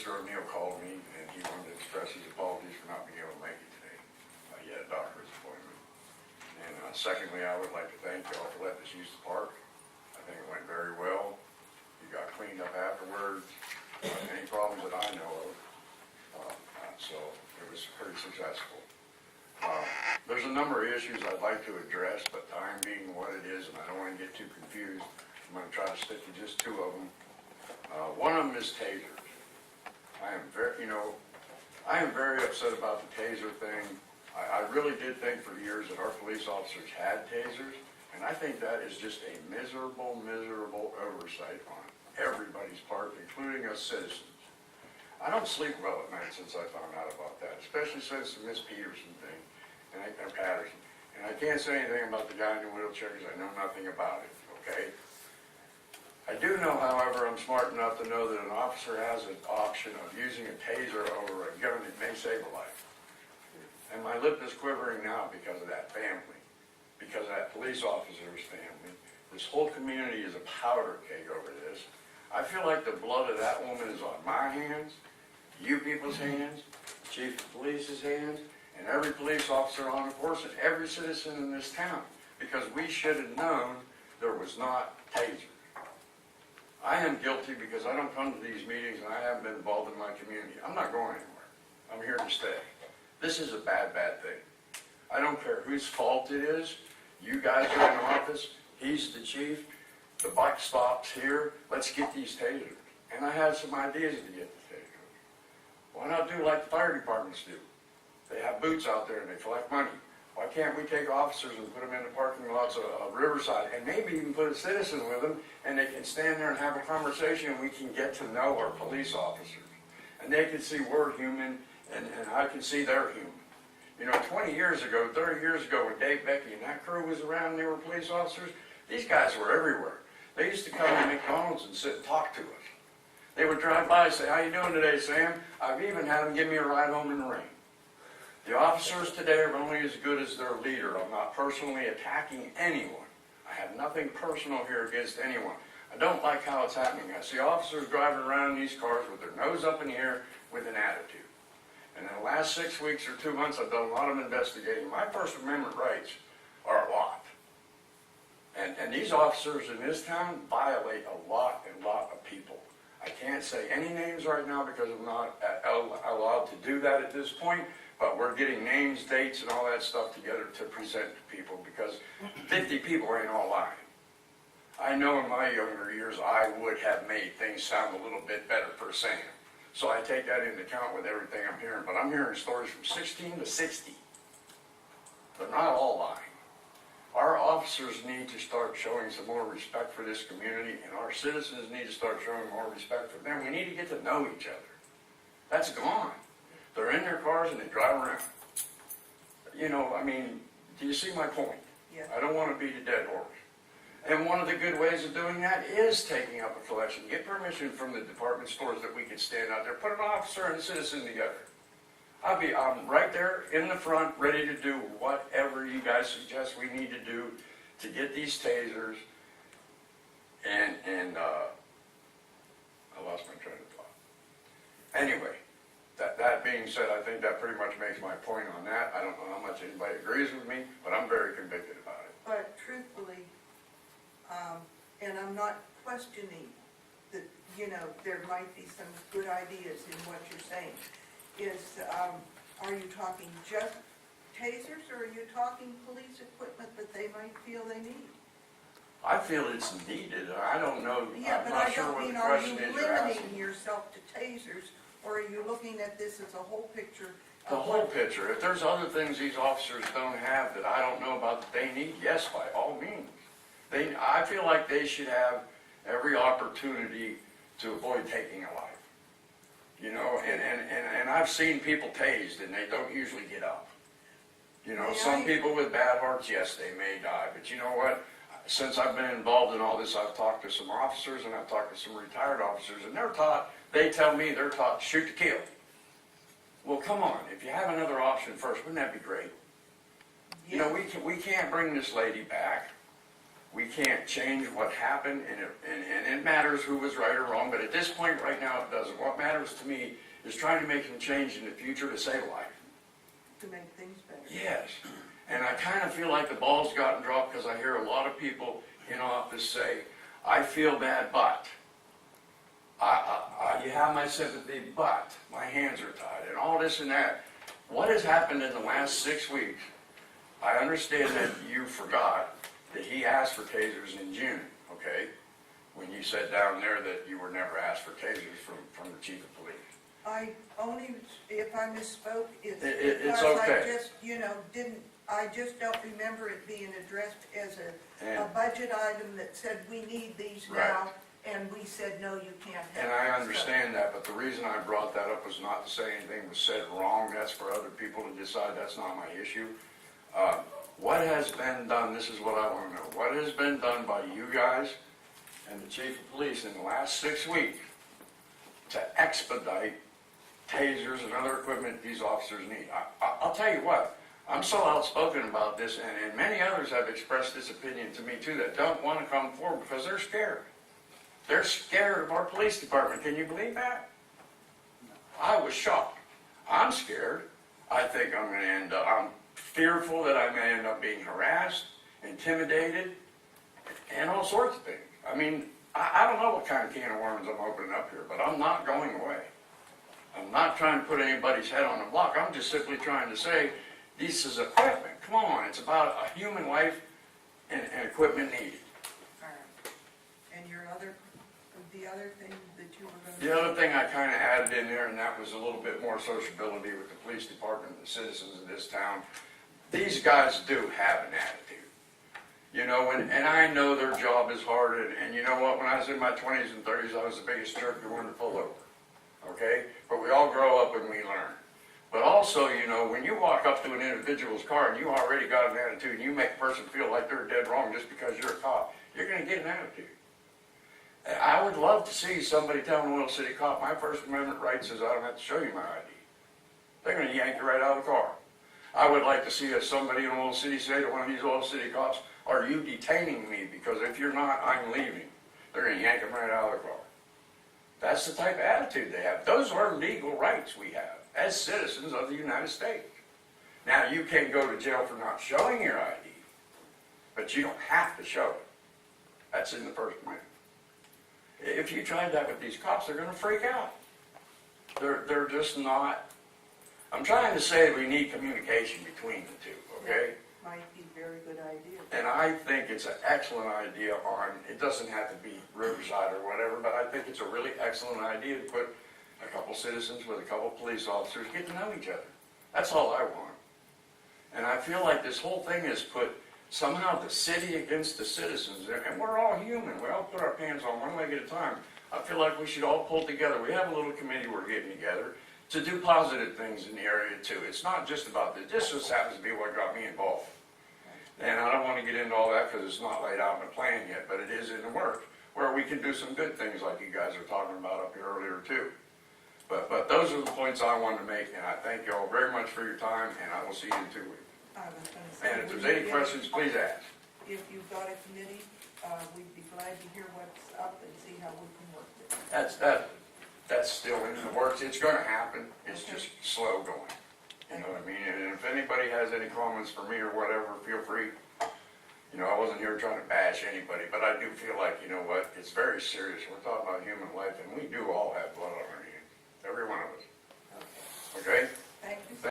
Mr. O'Neill called me, and he wanted to express his apologies for not being able to make it today. He had a doctor's appointment. And secondly, I would like to thank y'all for letting us use the park. I think it went very well. You got cleaned up afterwards. Any problems that I know of. So it was pretty successful. There's a number of issues I'd like to address, but time being what it is, and I don't want to get too confused, I'm going to try to stick to just two of them. One of them is tasers. I am very upset about the taser thing. I really did think for years that our police officers had tasers, and I think that is just a miserable, miserable oversight on everybody's part, including us citizens. I don't sleep well at night since I found out about that, especially since the Miss Peterson thing, and Patterson. And I can't say anything about the guy in the wheelchair because I know nothing about it, okay? I do know, however, I'm smart enough to know that an officer has an option of using a taser over a gun that may save a life. And my lip is quivering now because of that family, because of that police officer's family. This whole community is a powder keg over this. I feel like the blood of that woman is on my hands, you people's hands, chief of police's hands, and every police officer on the force and every citizen in this town, because we should have known there was not tasers. I am guilty because I don't come to these meetings and I haven't been involved in my community. I'm not going anywhere. I'm here to stay. This is a bad, bad thing. I don't care whose fault it is. You guys are in office. He's the chief. The buck stops here. Let's get these tasers. And I have some ideas to get the tasers. Why not do like the fire departments do? They have boots out there and they collect money. Why can't we take officers and put them in the parking lots of Riverside and maybe even put a citizen with them and they can stand there and have a conversation and we can get to know our police officers. And they can see we're human and I can see they're human. You know, 20 years ago, 30 years ago when Dave Becky and that crew was around and they were police officers, these guys were everywhere. They used to come to McDonald's and sit and talk to us. They would drive by and say, "How you doing today, Sam?" I've even had them give me a ride home in the rain. The officers today are only as good as their leader. I'm not personally attacking anyone. I have nothing personal here against anyone. I don't like how it's happening. I see officers driving around in these cars with their nose up in the air with an attitude. And in the last 6 weeks or 2 months, I've done a lot of investigating. My First Amendment rights are a lot. And these officers in this town violate a lot of people. I can't say any names right now because I'm not allowed to do that at this point, but we're getting names, dates, and all that stuff together to present to people because 50 people ain't all lying. I know in my younger years I would have made things sound a little bit better for Sam. So I take that into account with everything I'm hearing, but I'm hearing stories from 16 to 60. They're not all lying. Our officers need to start showing some more respect for this community, and our citizens need to start showing more respect for them. We need to get to know each other. That's gone. They're in their cars and they drive around. You know, I mean, do you see my point? Yeah. I don't want to beat a dead horse. And one of the good ways of doing that is taking up a collection. Get permission from the department stores that we can stand out there, put an officer and a citizen together. I'm right there in the front, ready to do whatever you guys suggest we need to do to get these tasers. And I lost my train of thought. Anyway, that being said, I think that pretty much makes my point on that. I don't know how much anybody agrees with me, but I'm very convicted about it. But truthfully, and I'm not questioning that, you know, there might be some good ideas in what you're saying. Are you talking just tasers, or are you talking police equipment that they might feel they need? I feel it's needed. I don't know. Yeah, I'm but not I sure don't what mean, the are question you is you're asking. limiting yourself to tasers, or are you looking at this as a whole picture? The whole picture. If there's other things these officers don't have that I don't know about that they need, yes, by all means. I feel like they should have every opportunity to avoid taking a life. You know, and I've seen people tased and they don't usually get up. You know, some people with bad hearts, yes, they may die. But you know what? Since I've been involved in all this, I've talked to some officers and I've talked to some retired officers, and they tell me they're taught to shoot to kill. Well, come on, if you have another option first, wouldn't that be great? You know, we can't bring this lady back. We can't change what happened, and it matters who was right or wrong, but at this point right now it doesn't. What matters to me is trying to make some change in the future to save life. To make things better. Yes, and I kind of feel like the ball's gotten dropped because I hear a lot of people in office say, I feel bad, but, you have my sympathy, but my hands are tied, and all this and that. What has happened in the last 6 weeks? I understand that you forgot that he asked for tasers in June, okay? When you said down there that you were never asked for tasers from the chief of police. I only, if I misspoke, it's It's because I okay. just, I just don't remember it being addressed as a And- budget item that said, we need these Right. now, and we said, no, you can't have And I them." So- understand that, but the reason I brought that up was not to say anything was said wrong. That's for other people to decide. That's not my issue. What has been done, this is what I want to know. What has been done by you guys and the chief of police in the last 6 weeks to expedite tasers and other equipment these officers need? I'll tell you what, I'm so outspoken about this, and many others have expressed this opinion to me too, that don't want to come forward because they're scared. They're scared of our police department. Can you believe that? I was shocked. I'm scared. I think I'm going to end up, I'm fearful that I may end up being harassed, intimidated, and all sorts of things. I mean, I don't know what kind of can of worms I'm opening up here, but I'm not going away. I'm not trying to put anybody's head on the block. I'm just simply trying to say, this is equipment. Come on, it's about a human life and equipment needed. All right. And the other thing that you were going to. The other thing I kind of added in there, and that was a little bit more sociability with the police department and the citizens of this town. These guys do have an attitude. You know, and I know their job is hard, and you know what, when I was in my 20s and 30s, I was the biggest jerk you wanted to pull over. Okay? But we all grow up and we learn. But also, you know, when you walk up to an individual's car and you already got an attitude and you make a person feel like they're dead wrong just because you're a cop, you're going to get an attitude. I would love to see somebody tell an Oil City cop, my First Amendment right says I don't have to show you my ID. They're going to yank you right out of the car. I would like to see somebody in Oil City say to one of these Oil City cops, are you detaining me? Because if you're not, I'm leaving. They're going to yank them right out of the car. That's the type of attitude they have. Those are legal rights we have as citizens of the United States. Now, you can go to jail for not showing your ID, but you don't have to show it. That's in the First Amendment. If you tried that with these cops, they're going to freak out. They're just not. I'm trying to say we need communication between the two, okay? Might be a very good idea. And I think it's an excellent idea it doesn't have to be Riverside or whatever, but I think it's a really excellent idea to put a couple citizens with a couple police officers, get to know each other. That's all I want. And I feel like this whole thing is put somehow the city against the citizens, and we're all human. We all put our pants on one leg at a time. I feel like we should all pull together. We have a little committee we're getting together to do positive things in the area too. It's not just about this. This just happens to be what got me involved. And I don't want to get into all that because it's not laid out in the plan yet, but it is in the works where we can do some good things like you guys are talking about up here earlier too. But those are the points I wanted to make, and I thank you all very much for your time, and I will see you in 2 weeks. I was going to say. And if there's any questions, please ask. If you've got a committee, we'd be glad to hear what's up and see how we can work with it. That's still in the works. It's going to happen. It's Okay. just slow going. You know what I mean? And if anybody has any comments for me or whatever, feel free. You know, I wasn't here trying to bash anybody, but I do feel like, you know what, it's very serious. We're talking about human life, and we do all have blood on our hands. Every one of us. Okay. Okay?